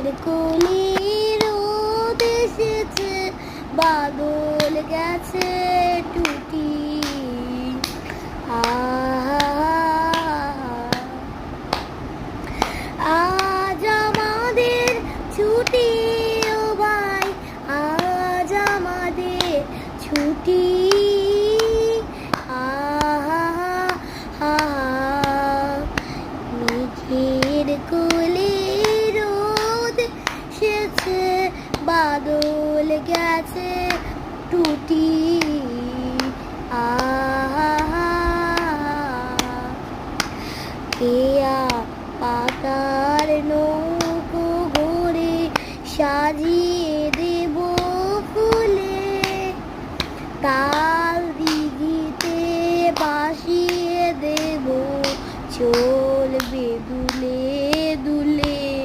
মেঘের কোলে রোদ এসেছে, বাদল গেছে টুটি। আজ আমাদের ছুটি ও ভাই, আজ আমাদের ছুটি। মেঘের কোলে রোদ এসেছে, বাদল গেছে